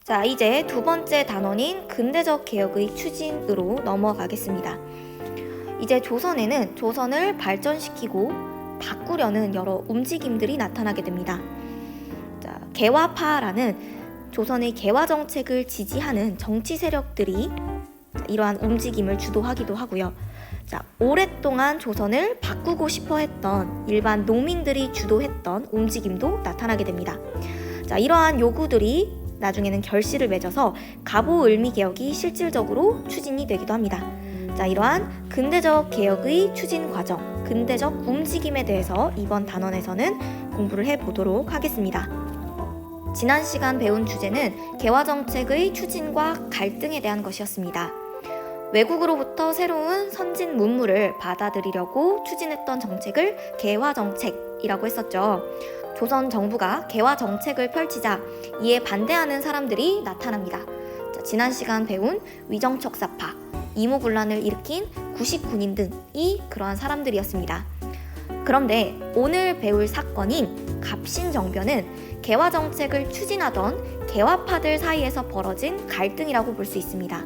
자, 이제 두 번째 단원인 근대적 개혁의 추진으로 넘어가겠습니다. 이제 조선에는 조선을 발전시키고 바꾸려는 여러 움직임들이 나타나게 됩니다. 자, 개화파라는 조선의 개화 정책을 지지하는 정치 세력들이 이러한 움직임을 주도하기도 하고요. 자, 오랫동안 조선을 바꾸고 싶어 했던 일반 농민들이 주도했던 움직임도 나타나게 됩니다. 자, 이러한 요구들이 나중에는 결실을 맺어서 갑오을미 개혁이 실질적으로 추진이 되기도 합니다. 자, 이러한 근대적 개혁의 추진 과정, 근대적 움직임에 대해서 이번 단원에서는 공부를 해보도록 하겠습니다. 지난 시간 배운 주제는 개화 정책의 추진과 갈등에 대한 것이었습니다. 외국으로부터 새로운 선진 문물을 받아들이려고 추진했던 정책을 개화 정책이라고 했었죠. 조선 정부가 개화 정책을 펼치자 이에 반대하는 사람들이 나타납니다. 자, 지난 시간 배운 위정척사파, 이모군란을 일으킨 구식군인 등이 그러한 사람들이었습니다. 그런데 오늘 배울 사건인 갑신정변은 개화 정책을 추진하던 개화파들 사이에서 벌어진 갈등이라고 볼 수 있습니다.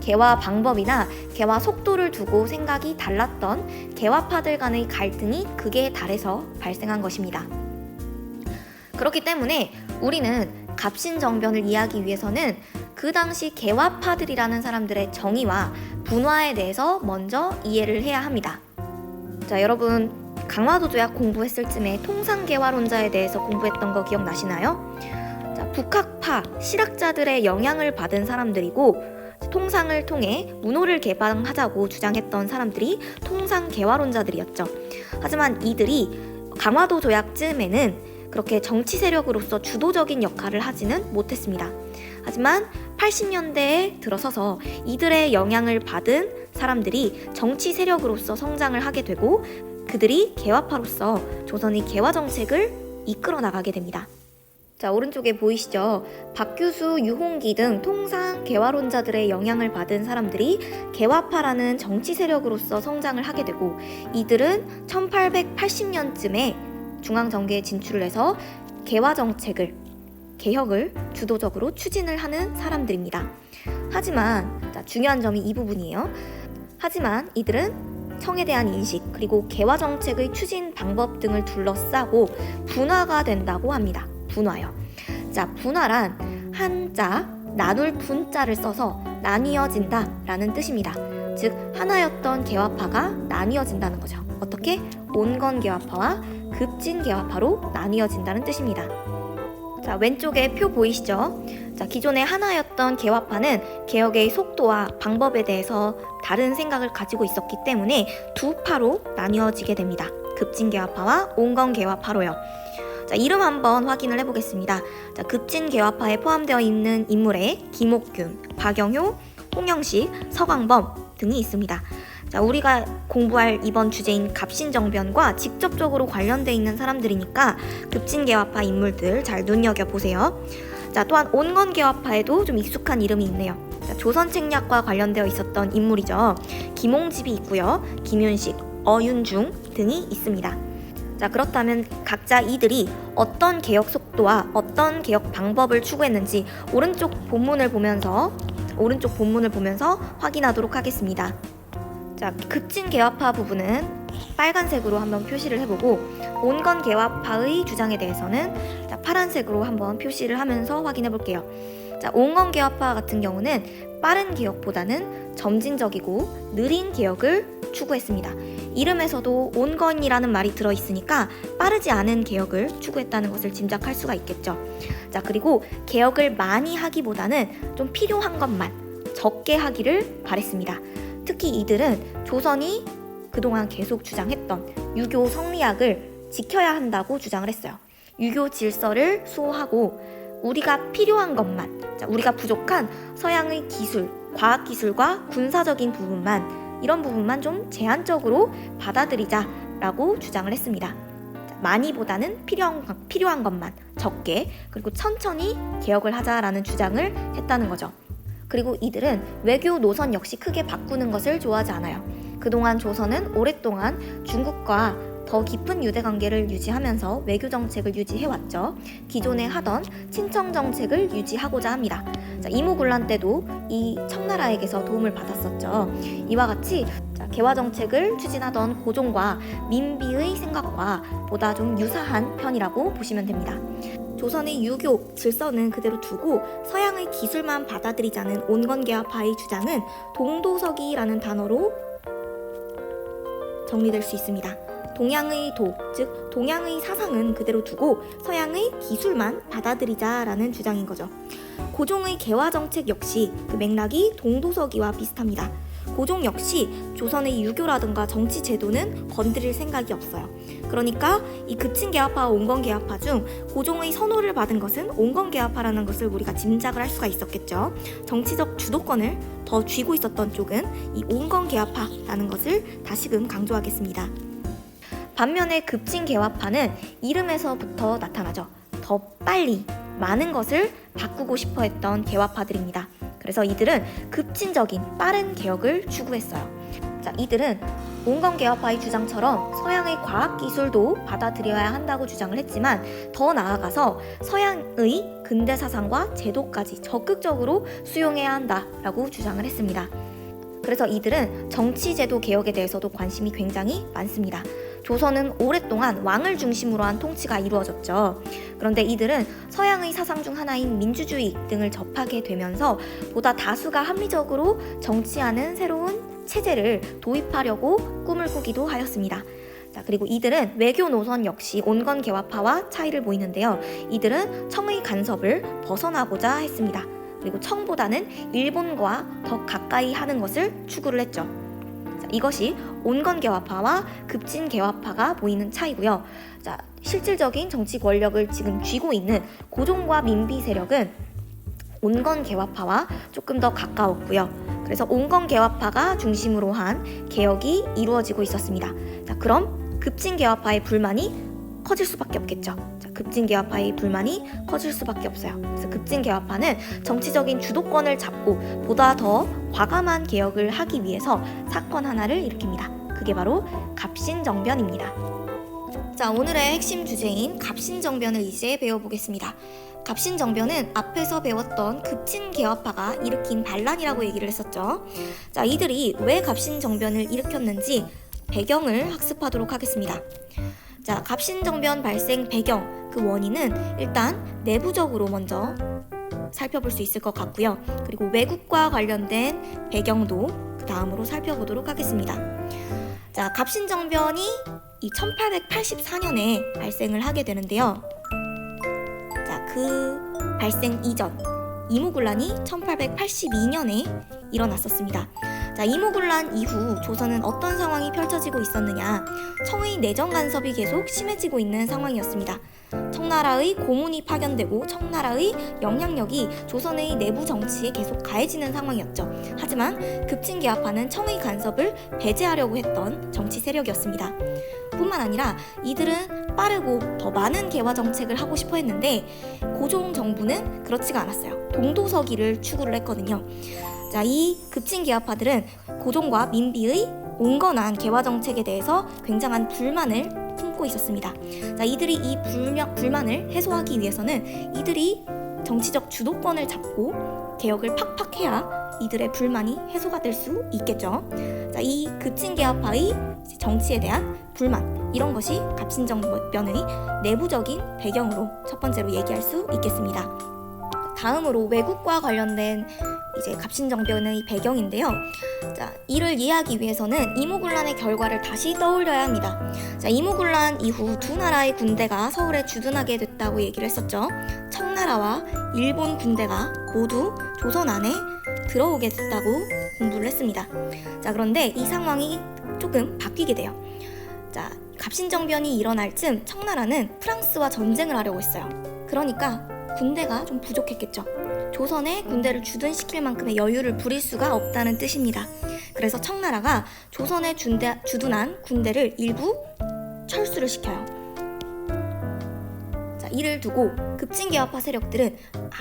개화 방법이나 개화 속도를 두고 생각이 달랐던 개화파들 간의 갈등이 극에 달해서 발생한 것입니다. 그렇기 때문에 우리는 갑신정변을 이해하기 위해서는 그 당시 개화파들이라는 사람들의 정의와 분화에 대해서 먼저 이해를 해야 합니다. 자, 여러분 강화도 조약 공부했을 쯤에 통상개화론자에 대해서 공부했던 거 기억나시나요? 자, 북학파 실학자들의 영향을 받은 사람들이고 통상을 통해 문호를 개방하자고 주장했던 사람들이 통상개화론자들이었죠. 하지만 이들이 강화도 조약쯤에는 그렇게 정치 세력으로서 주도적인 역할을 하지는 못했습니다. 하지만 80년대에 들어서서 이들의 영향을 받은 사람들이 정치 세력으로서 성장을 하게 되고 그들이 개화파로서 조선의 개화 정책을 이끌어 나가게 됩니다. 자, 오른쪽에 보이시죠? 박규수, 유홍기 등 통상 개화론자들의 영향을 받은 사람들이 개화파라는 정치 세력으로서 성장을 하게 되고 이들은 1880년쯤에 중앙정계에 진출을 해서 개화 정책을, 개혁을 주도적으로 추진을 하는 사람들입니다. 하지만 중요한 점이 이 부분이에요. 하지만 이들은 청에 대한 인식 그리고 개화 정책의 추진 방법 등을 둘러싸고 분화가 된다고 합니다. 분화요. 자, 분화란 한자 나눌 분자를 써서 나뉘어진다 라는 뜻입니다. 즉 하나였던 개화파가 나뉘어진다는 거죠. 어떻게? 온건 개화파와 급진 개화파로 나뉘어진다는 뜻입니다. 자, 왼쪽에 표 보이시죠? 자, 기존에 하나였던 개화파는 개혁의 속도와 방법에 대해서 다른 생각을 가지고 있었기 때문에 두 파로 나뉘어지게 됩니다. 급진 개화파와 온건 개화파로요. 자, 이름 한번 확인을 해보겠습니다. 자, 급진 개화파에 포함되어 있는 인물에 김옥균, 박영효, 홍영식, 서광범 등이 있습니다. 자, 우리가 공부할 이번 주제인 갑신정변과 직접적으로 관련되어 있는 사람들이니까 급진개화파 인물들 잘 눈여겨보세요. 자, 또한 온건개화파에도 좀 익숙한 이름이 있네요. 자, 조선책략과 관련되어 있었던 인물이죠. 김홍집이 있고요. 김윤식, 어윤중 등이 있습니다. 자, 그렇다면 각자 이들이 어떤 개혁 속도와 어떤 개혁 방법을 추구했는지 오른쪽 본문을 보면서 확인하도록 하겠습니다. 자, 급진 개화파 부분은 빨간색으로 한번 표시를 해보고 온건 개화파의 주장에 대해서는 파란색으로 한번 표시를 하면서 확인해 볼게요. 자, 온건 개화파 같은 경우는 빠른 개혁보다는 점진적이고 느린 개혁을 추구했습니다. 이름에서도 온건이라는 말이 들어있으니까 빠르지 않은 개혁을 추구했다는 것을 짐작할 수가 있겠죠. 자, 그리고 개혁을 많이 하기보다는 좀 필요한 것만 적게 하기를 바랬습니다. 특히 이들은 조선이 그동안 계속 주장했던 유교 성리학을 지켜야 한다고 주장을 했어요. 유교 질서를 수호하고 우리가 필요한 것만, 우리가 부족한 서양의 기술, 과학기술과 군사적인 부분만, 이런 부분만 좀 제한적으로 받아들이자라고 주장을 했습니다. 많이보다는 필요한 것만 적게, 그리고 천천히 개혁을 하자라는 주장을 했다는 거죠. 그리고 이들은 외교 노선 역시 크게 바꾸는 것을 좋아하지 않아요. 그동안 조선은 오랫동안 중국과 더 깊은 유대 관계를 유지하면서 외교 정책을 유지해왔죠. 기존에 하던 친청 정책을 유지하고자 합니다. 자, 이모군란 때도 이 청나라에게서 도움을 받았었죠. 이와 같이 개화 정책을 추진하던 고종과 민비의 생각과 보다 좀 유사한 편이라고 보시면 됩니다. 조선의 유교 질서는 그대로 두고 서양의 기술만 받아들이자는 온건개화파의 주장은 동도서기라는 단어로 정리될 수 있습니다. 동양의 도, 즉 동양의 사상은 그대로 두고 서양의 기술만 받아들이자라는 주장인 거죠. 고종의 개화 정책 역시 그 맥락이 동도서기와 비슷합니다. 고종 역시 조선의 유교라든가 정치 제도는 건드릴 생각이 없어요. 그러니까 이 급진개화파와 온건개화파 중 고종의 선호를 받은 것은 온건개화파라는 것을 우리가 짐작을 할 수가 있었겠죠. 정치적 주도권을 더 쥐고 있었던 쪽은 이 온건개화파라는 것을 다시금 강조하겠습니다. 반면에 급진개화파는 이름에서부터 나타나죠. 더 빨리 많은 것을 바꾸고 싶어 했던 개화파들입니다. 그래서 이들은 급진적인 빠른 개혁을 추구했어요. 자, 이들은 온건개화파의 주장처럼 서양의 과학기술도 받아들여야 한다고 주장을 했지만 더 나아가서 서양의 근대 사상과 제도까지 적극적으로 수용해야 한다라고 주장을 했습니다. 그래서 이들은 정치제도 개혁에 대해서도 관심이 굉장히 많습니다. 조선은 오랫동안 왕을 중심으로 한 통치가 이루어졌죠. 그런데 이들은 서양의 사상 중 하나인 민주주의 등을 접하게 되면서 보다 다수가 합리적으로 정치하는 새로운 체제를 도입하려고 꿈을 꾸기도 하였습니다. 자, 그리고 이들은 외교 노선 역시 온건개화파와 차이를 보이는데요. 이들은 청의 간섭을 벗어나고자 했습니다. 그리고 청보다는 일본과 더 가까이 하는 것을 추구를 했죠. 자, 이것이 온건개화파와 급진개화파가 보이는 차이고요. 자, 실질적인 정치 권력을 지금 쥐고 있는 고종과 민비 세력은 온건개화파와 조금 더 가까웠고요. 그래서 온건개화파가 중심으로 한 개혁이 이루어지고 있었습니다. 자, 그럼 급진개화파의 불만이 커질 수밖에 없겠죠. 자, 급진개화파의 불만이 커질 수밖에 없어요. 그래서 급진개화파는 정치적인 주도권을 잡고 보다 더 과감한 개혁을 하기 위해서 사건 하나를 일으킵니다. 그게 바로 갑신정변입니다. 자, 오늘의 핵심 주제인 갑신정변을 이제 배워보겠습니다. 갑신정변은 앞에서 배웠던 급진개화파가 일으킨 반란이라고 얘기를 했었죠. 자, 이들이 왜 갑신정변을 일으켰는지 배경을 학습하도록 하겠습니다. 자, 갑신정변 발생 배경, 그 원인은 일단 내부적으로 먼저 살펴볼 수 있을 것 같고요. 그리고 외국과 관련된 배경도 그 다음으로 살펴보도록 하겠습니다. 자, 갑신정변이 이 1884년에 발생을 하게 되는데요. 자, 그 발생 이전 이모군란이 1882년에 일어났었습니다. 자, 이모군란 이후 조선은 어떤 상황이 펼쳐지고 있었느냐? 청의 내정 간섭이 계속 심해지고 있는 상황이었습니다. 청나라의 고문이 파견되고 청나라의 영향력이 조선의 내부 정치에 계속 가해지는 상황이었죠. 하지만 급진개화파는 청의 간섭을 배제하려고 했던 정치 세력이었습니다. 뿐만 아니라 이들은 빠르고 더 많은 개화 정책을 하고 싶어 했는데 고종 정부는 그렇지가 않았어요. 동도서기를 추구를 했거든요. 자, 이 급진개화파들은 고종과 민비의 온건한 개화 정책에 대해서 굉장한 불만을 품고 있었습니다. 자, 이들이 이 불만을 해소하기 위해서는 이들이 정치적 주도권을 잡고 개혁을 팍팍 해야 이들의 불만이 해소가 될 수 있겠죠. 자, 이 급진개화파의 정치에 대한 불만, 이런 것이 갑신정변의 내부적인 배경으로 첫 번째로 얘기할 수 있겠습니다. 다음으로 외국과 관련된 이제 갑신정변의 배경인데요. 자, 이를 이해하기 위해서는 이모군란의 결과를 다시 떠올려야 합니다. 자, 이모군란 이후 두 나라의 군대가 서울에 주둔하게 됐다고 얘기를 했었죠. 청나라와 일본 군대가 모두 조선 안에 들어오게 됐다고 공부를 했습니다. 자, 그런데 이 상황이 조금 바뀌게 돼요. 자, 갑신정변이 일어날 즈음 청나라는 프랑스와 전쟁을 하려고 했어요. 그러니까 군대가 좀 부족했겠죠. 조선에 군대를 주둔시킬 만큼의 여유를 부릴 수가 없다는 뜻입니다. 그래서 청나라가 조선에 주둔한 군대를 일부 철수를 시켜요. 자, 이를 두고 급진개화파 세력들은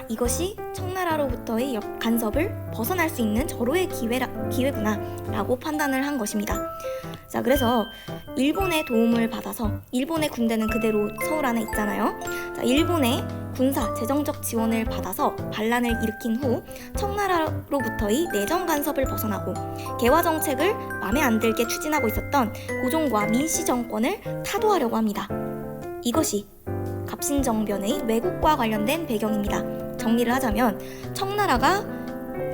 이것이 청나라로부터의 간섭을 벗어날 수 있는 절호의 기회구나 라고 판단을 한 것입니다. 자, 그래서 일본의 도움을 받아서 일본의 군대는 그대로 서울 안에 있잖아요. 자, 일본의 군사, 재정적 지원을 받아서 반란을 일으킨 후 청나라로부터의 내정 간섭을 벗어나고 개화 정책을 마음에 안 들게 추진하고 있었던 고종과 민씨 정권을 타도하려고 합니다. 이것이 갑신정변의 왜곡과 관련된 배경입니다. 정리를 하자면 청나라가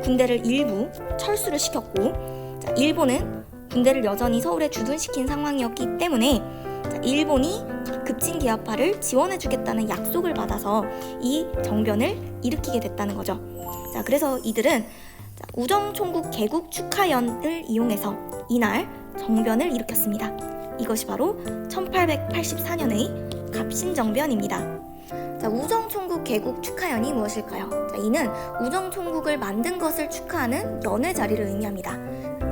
군대를 일부 철수를 시켰고, 자, 일본은 군대를 여전히 서울에 주둔시킨 상황이었기 때문에 일본이 급진기아파를 지원해주겠다는 약속을 받아서 이 정변을 일으키게 됐다는 거죠. 자, 그래서 이들은 우정총국 개국 축하연을 이용해서 이날 정변을 일으켰습니다. 이것이 바로 1884년의 갑신정변입니다. 자, 우정총국 개국 축하연이 무엇일까요? 자, 이는 우정총국을 만든 것을 축하하는 연회 자리를 의미합니다.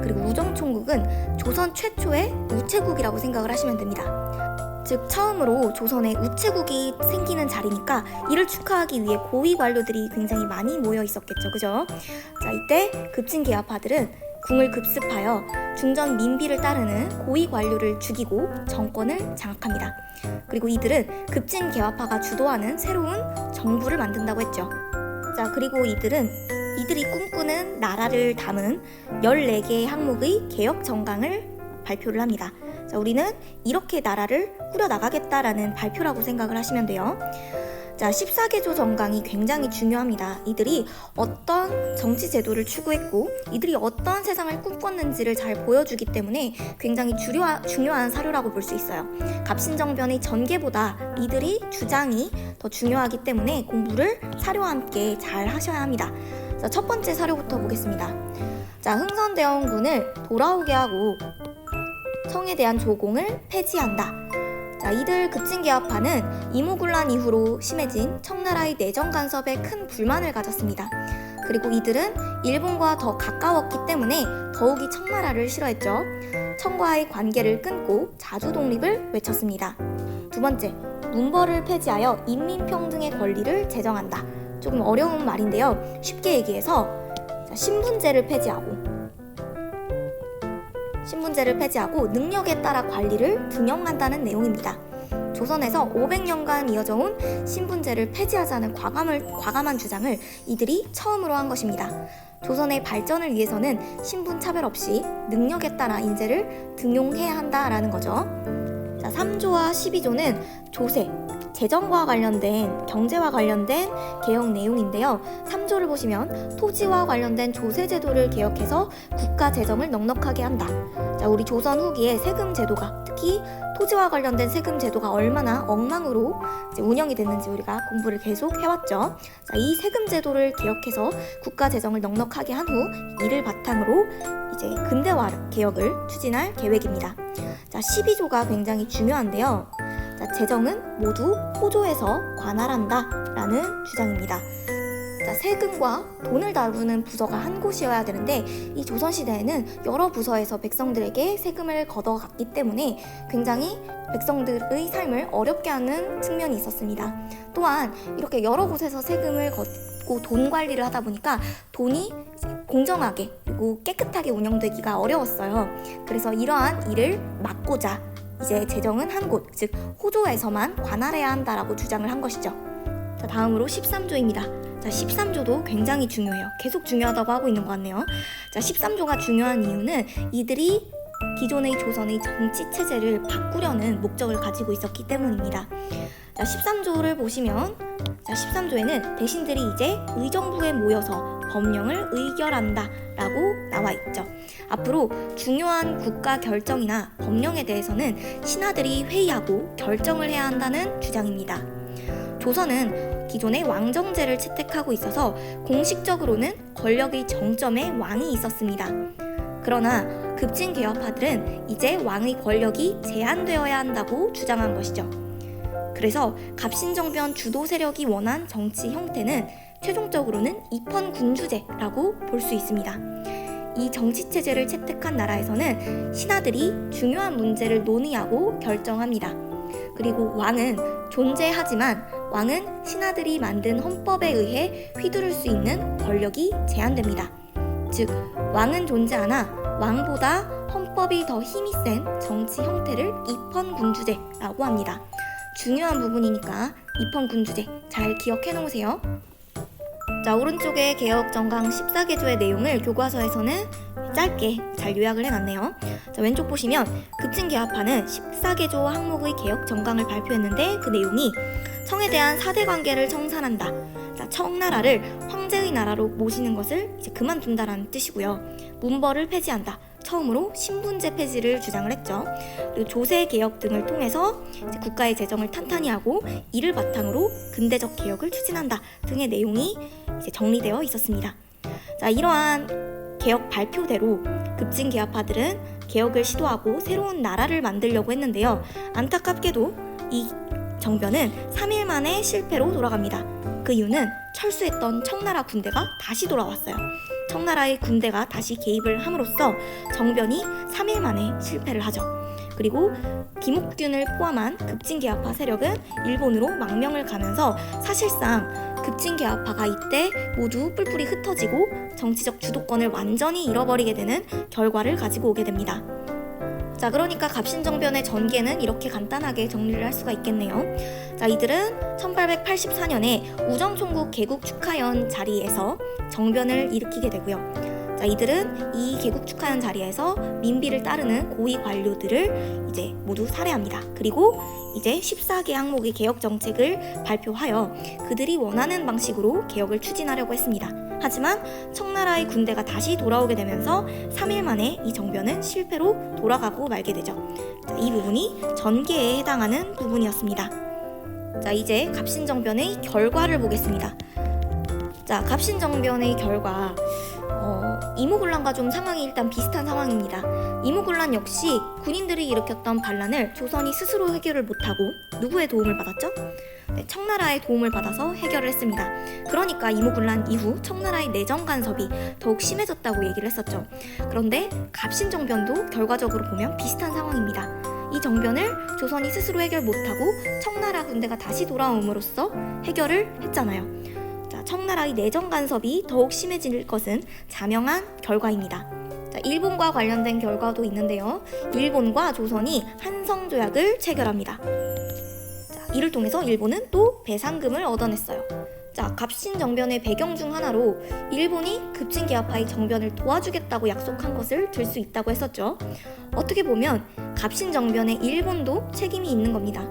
그리고 우정총국은 조선 최초의 우체국이라고 생각을 하시면 됩니다. 즉 처음으로 조선에 우체국이 생기는 자리니까 이를 축하하기 위해 고위 관료들이 굉장히 많이 모여 있었겠죠. 그죠? 자, 이때 급진개화파들은 궁을 급습하여 중전 민비를 따르는 고위 관료를 죽이고 정권을 장악합니다. 그리고 이들은 급진개화파가 주도하는 새로운 정부를 만든다고 했죠. 자, 그리고 이들이 꿈꾸는 나라를 담은 14개의 항목의 개혁 정강을 발표를 합니다. 자, 우리는 이렇게 나라를 꾸려나가겠다라는 발표라고 생각을 하시면 돼요. 자, 14개조 정강이 굉장히 중요합니다. 이들이 어떤 정치 제도를 추구했고 이들이 어떤 세상을 꿈꿨는지를 잘 보여주기 때문에 굉장히 중요한 사료라고 볼 수 있어요. 갑신정변의 전개보다 이들이 주장이 더 중요하기 때문에 공부를 사료와 함께 잘 하셔야 합니다. 자, 첫 번째 사료부터 보겠습니다. 자, 흥선대원군을 돌아오게 하고 청에 대한 조공을 폐지한다. 자, 이들 급진개화파는 이모군란 이후로 심해진 청나라의 내정 간섭에 큰 불만을 가졌습니다. 그리고 이들은 일본과 더 가까웠기 때문에 더욱이 청나라를 싫어했죠. 청과의 관계를 끊고 자주 독립을 외쳤습니다. 두 번째, 문벌을 폐지하여 인민평등의 권리를 제정한다. 조금 어려운 말인데요. 쉽게 얘기해서 신분제를 폐지하고 능력에 따라 관리를 등용한다는 내용입니다. 조선에서 500년간 이어져 온 신분제를 폐지하자는 과감한 주장을 이들이 처음으로 한 것입니다. 조선의 발전을 위해서는 신분 차별 없이 능력에 따라 인재를 등용해야 한다라는 거죠. 자, 3조와 12조는 조세, 재정과 관련된 경제와 관련된 개혁 내용인데요. 3조를 보시면 토지와 관련된 조세 제도를 개혁해서 국가 재정을 넉넉하게 한다. 자, 우리 조선 후기에 세금 제도가 특히 토지와 관련된 세금 제도가 얼마나 엉망으로 운영이 됐는지 우리가 공부를 계속 해왔죠. 자, 이 세금 제도를 개혁해서 국가 재정을 넉넉하게 한 후 이를 바탕으로 이제 근대화 개혁을 추진할 계획입니다. 자, 12조가 굉장히 중요한데요. 자, 재정은 모두 호조에서 관할한다 라는 주장입니다. 자, 세금과 돈을 다루는 부서가 한 곳이어야 되는데 이 조선시대에는 여러 부서에서 백성들에게 세금을 걷어갔기 때문에 굉장히 백성들의 삶을 어렵게 하는 측면이 있었습니다. 또한 이렇게 여러 곳에서 세금을 걷고 돈 관리를 하다 보니까 돈이 공정하게 그리고 깨끗하게 운영되기가 어려웠어요. 그래서 이러한 일을 막고자 이제 재정은 한 곳, 즉 호조에서만 관할해야 한다라고 주장을 한 것이죠. 자, 다음으로 13조입니다. 자, 13조도 굉장히 중요해요. 계속 중요하다고 하고 있는 것 같네요. 자, 13조가 중요한 이유는 이들이 기존의 조선의 정치 체제를 바꾸려는 목적을 가지고 있었기 때문입니다. 자, 13조를 보시면 13조에는 대신들이 이제 의정부에 모여서 법령을 의결한다 라고 나와 있죠. 앞으로 중요한 국가 결정이나 법령에 대해서는 신하들이 회의하고 결정을 해야 한다는 주장입니다. 조선은 기존의 왕정제를 채택하고 있어서 공식적으로는 권력의 정점에 왕이 있었습니다. 그러나 급진개혁파들은 이제 왕의 권력이 제한되어야 한다고 주장한 것이죠. 그래서 갑신정변 주도 세력이 원한 정치 형태는 최종적으로는 입헌군주제라고 볼 수 있습니다. 이 정치체제를 채택한 나라에서는 신하들이 중요한 문제를 논의하고 결정합니다. 그리고 왕은 존재하지만 왕은 신하들이 만든 헌법에 의해 휘두를 수 있는 권력이 제한됩니다. 즉, 왕은 존재하나 왕보다 헌법이 더 힘이 센 정치 형태를 입헌군주제라고 합니다. 중요한 부분이니까 입헌군주제 잘 기억해 놓으세요. 자, 오른쪽에 개혁정강 14개조의 내용을 교과서에서는 짧게 잘 요약을 해놨네요. 자, 왼쪽 보시면 급진개혁파는 14개조 항목의 개혁정강을 발표했는데 그 내용이 청에 대한 사대관계를 청산한다. 자, 청나라를 황제의 나라로 모시는 것을 이제 그만둔다라는 뜻이고요. 문벌을 폐지한다. 처음으로 신분제 폐지를 주장을 했죠. 그리고 조세 개혁 등을 통해서 이제 국가의 재정을 탄탄히 하고 이를 바탕으로 근대적 개혁을 추진한다 등의 내용이 이제 정리되어 있었습니다. 자, 이러한 개혁 발표대로 급진개혁파들은 개혁을 시도하고 새로운 나라를 만들려고 했는데요. 안타깝게도 이 정변은 3일 만에 실패로 돌아갑니다. 그 이유는 철수했던 청나라 군대가 다시 돌아왔어요. 청나라의 군대가 다시 개입을 함으로써 정변이 3일 만에 실패를 하죠. 그리고 김옥균을 포함한 급진개혁파 세력은 일본으로 망명을 가면서 사실상 급진개혁파가 이때 모두 뿔뿔이 흩어지고 정치적 주도권을 완전히 잃어버리게 되는 결과를 가지고 오게 됩니다. 자, 그러니까 갑신정변의 전개는 이렇게 간단하게 정리를 할 수가 있겠네요. 자, 이들은 1884년에 우정총국 개국 축하연 자리에서 정변을 일으키게 되고요. 자, 이들은 이 개국 축하연 자리에서 민비를 따르는 고위 관료들을 이제 모두 살해합니다. 그리고 이제 14개 항목의 개혁 정책을 발표하여 그들이 원하는 방식으로 개혁을 추진하려고 했습니다. 하지만 청나라의 군대가 다시 돌아오게 되면서 3일 만에 이 정변은 실패로 돌아가고 말게 되죠. 자, 이 부분이 전개에 해당하는 부분이었습니다. 자, 이제 갑신정변의 결과를 보겠습니다. 자, 갑신정변의 결과 이모군란과 좀 상황이 일단 비슷한 상황입니다. 이모군란 역시 군인들이 일으켰던 반란을 조선이 스스로 해결을 못하고 누구의 도움을 받았죠? 네, 청나라의 도움을 받아서 해결을 했습니다. 그러니까 이모군란 이후 청나라의 내정 간섭이 더욱 심해졌다고 얘기를 했었죠. 그런데 갑신정변도 결과적으로 보면 비슷한 상황입니다. 이 정변을 조선이 스스로 해결 못하고 청나라 군대가 다시 돌아옴으로써 해결을 했잖아요. 자, 청나라의 내정 간섭이 더욱 심해질 것은 자명한 결과입니다. 자, 일본과 관련된 결과도 있는데요. 일본과 조선이 한성조약을 체결합니다. 자, 이를 통해서 일본은 또 배상금을 얻어냈어요. 자, 갑신정변의 배경 중 하나로 일본이 급진개혁파의 정변을 도와주겠다고 약속한 것을 들 수 있다고 했었죠. 어떻게 보면 갑신정변에 일본도 책임이 있는 겁니다.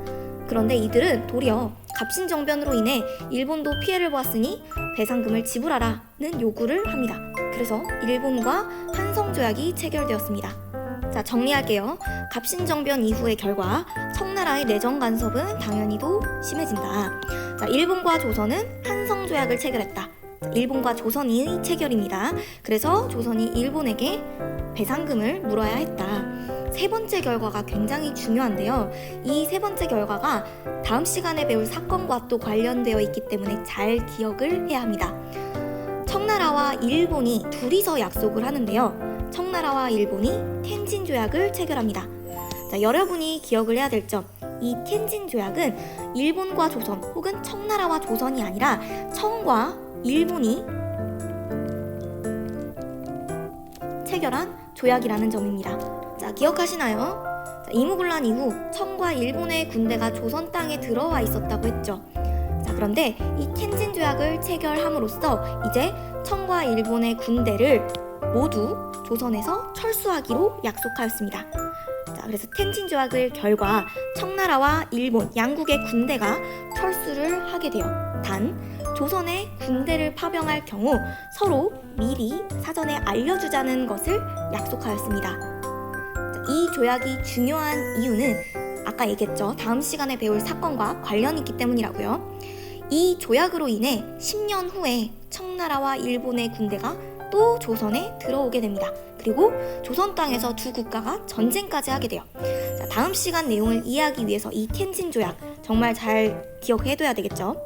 그런데 이들은 도리어 갑신정변으로 인해 일본도 피해를 보았으니 배상금을 지불하라는 요구를 합니다. 그래서 일본과 한성조약이 체결되었습니다. 자, 정리할게요. 갑신정변 이후의 결과, 청나라의 내정 간섭은 당연히도 심해진다. 자, 일본과 조선은 한성조약을 체결했다. 일본과 조선이 체결입니다. 그래서 조선이 일본에게 배상금을 물어야 했다. 세 번째 결과가 굉장히 중요한데요. 이 세 번째 결과가 다음 시간에 배울 사건과 또 관련되어 있기 때문에 잘 기억을 해야 합니다. 청나라와 일본이 둘이서 약속을 하는데요. 청나라와 일본이 텐진 조약을 체결합니다. 자, 여러분이 기억을 해야 될 점, 이 텐진 조약은 일본과 조선 혹은 청나라와 조선이 아니라 청과 일본이 체결한 조약이라는 점입니다. 자, 기억하시나요? 자, 이모군란 이후 청과 일본의 군대가 조선 땅에 들어와 있었다고 했죠. 자, 그런데 이 텐진 조약을 체결함으로써 이제 청과 일본의 군대를 모두 조선에서 철수하기로 약속하였습니다. 자, 그래서 텐진 조약을 결과 청나라와 일본 양국의 군대가 철수를 하게 되어 단 조선에 군대를 파병할 경우 서로 미리 사전에 알려주자는 것을 약속하였습니다. 자, 이 조약이 중요한 이유는 아까 얘기했죠. 다음 시간에 배울 사건과 관련이 있기 때문이라고요. 이 조약으로 인해 10년 후에 청나라와 일본의 군대가 또 조선에 들어오게 됩니다. 그리고 조선 땅에서 두 국가가 전쟁까지 하게 돼요. 자, 다음 시간 내용을 이해하기 위해서 이 텐진 조약 정말 잘 기억해둬야 되겠죠.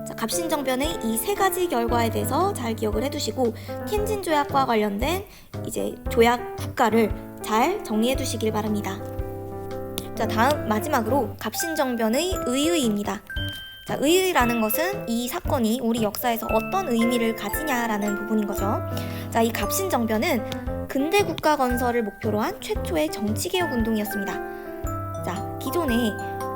자, 갑신정변의 이 세 가지 결과에 대해서 잘 기억을 해두시고 텐진 조약과 관련된 이제 조약 국가를 잘 정리해두시길 바랍니다. 자, 다음 마지막으로 갑신정변의 의의입니다. 자, 의의라는 것은 이 사건이 우리 역사에서 어떤 의미를 가지냐라는 부분인 거죠. 자, 이 갑신정변은 근대 국가 건설을 목표로 한 최초의 정치개혁 운동이었습니다. 자, 기존의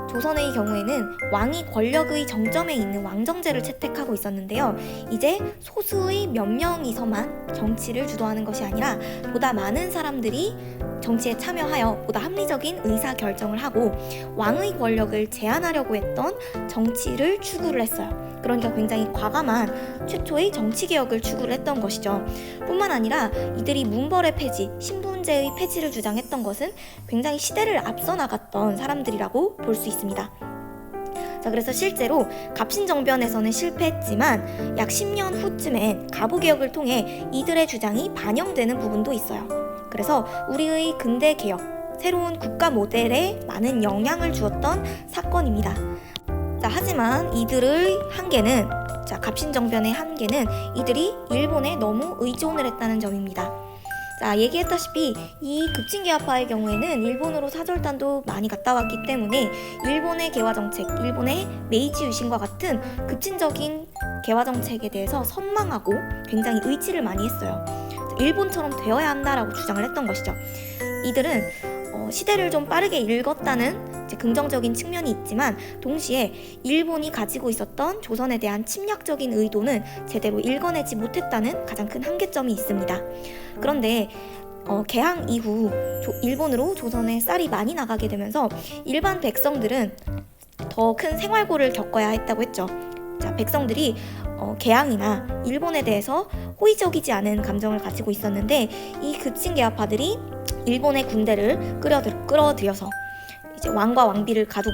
조선의 경우에는 왕이 권력의 정점에 있는 왕정제를 채택하고 있었는데요. 이제 소수의 몇 명이서만 정치를 주도하는 것이 아니라 보다 많은 사람들이 정치에 참여하여 보다 합리적인 의사 결정을 하고 왕의 권력을 제한하려고 했던 정치를 추구를 했어요. 그러니까 굉장히 과감한 최초의 정치개혁을 추구를 했던 것이죠. 뿐만 아니라 이들이 문벌의 폐지, 신분제의 폐지를 주장했던 것은 굉장히 시대를 앞서 나갔던 사람들이라고 볼 수 있습니다. 자, 그래서 실제로 갑신정변에서는 실패했지만 약 10년 후쯤엔 가부개혁을 통해 이들의 주장이 반영되는 부분도 있어요. 그래서 우리의 근대 개혁, 새로운 국가 모델에 많은 영향을 주었던 사건입니다. 자, 하지만 이들의 한계는, 갑신정변의 한계는 이들이 일본에 너무 의존을 했다는 점입니다. 자, 얘기했다시피 이 급진개화파의 경우에는 일본으로 사절단도 많이 갔다 왔기 때문에 일본의 개화정책, 일본의 메이지 유신과 같은 급진적인 개화정책에 대해서 선망하고 굉장히 의지를 많이 했어요. 일본처럼 되어야 한다라고 주장을 했던 것이죠. 이들은 시대를 좀 빠르게 읽었다는 긍정적인 측면이 있지만 동시에 일본이 가지고 있었던 조선에 대한 침략적인 의도는 제대로 읽어내지 못했다는 가장 큰 한계점이 있습니다. 그런데 개항 이후 일본으로 조선에 쌀이 많이 나가게 되면서 일반 백성들은 더 큰 생활고를 겪어야 했다고 했죠. 자, 백성들이 개항이나 일본에 대해서 호의적이지 않은 감정을 가지고 있었는데 이 급진개화파들이 일본의 군대를 끌어들여서 이제 왕과 왕비를 가두고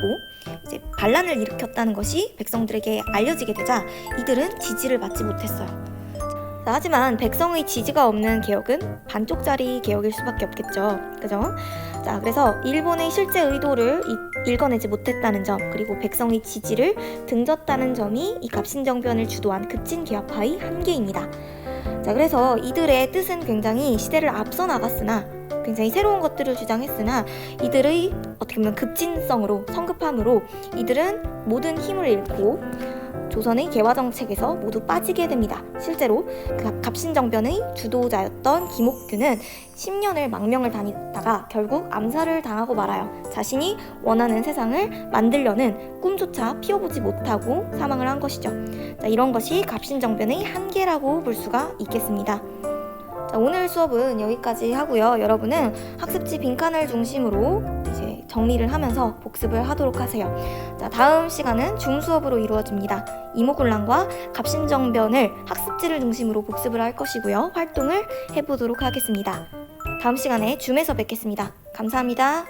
이제 반란을 일으켰다는 것이 백성들에게 알려지게 되자 이들은 지지를 받지 못했어요. 자, 하지만 백성의 지지가 없는 개혁은 반쪽짜리 개혁일 수밖에 없겠죠. 그죠? 자, 그래서 일본의 실제 의도를 읽어내지 못했다는 점, 그리고 백성의 지지를 등졌다는 점이 이 갑신정변을 주도한 급진개화파의 한계입니다. 자, 그래서 이들의 뜻은 굉장히 시대를 앞서 나갔으나 굉장히 새로운 것들을 주장했으나 이들의 어떻게 보면 급진성으로, 성급함으로 이들은 모든 힘을 잃고 조선의 개화정책에서 모두 빠지게 됩니다. 실제로 그 갑신정변의 주도자였던 김옥규는 10년을 망명을 다니다가 결국 암살을 당하고 말아요. 자신이 원하는 세상을 만들려는 꿈조차 피워보지 못하고 사망을 한 것이죠. 자, 이런 것이 갑신정변의 한계라고 볼 수가 있겠습니다. 자, 오늘 수업은 여기까지 하고요. 여러분은 학습지 빈칸을 중심으로 이제 정리를 하면서 복습을 하도록 하세요. 자, 다음 시간은 줌 수업으로 이루어집니다. 이목곤란과 갑신정변을 학습지를 중심으로 복습을 할 것이고요. 활동을 해보도록 하겠습니다. 다음 시간에 줌에서 뵙겠습니다. 감사합니다.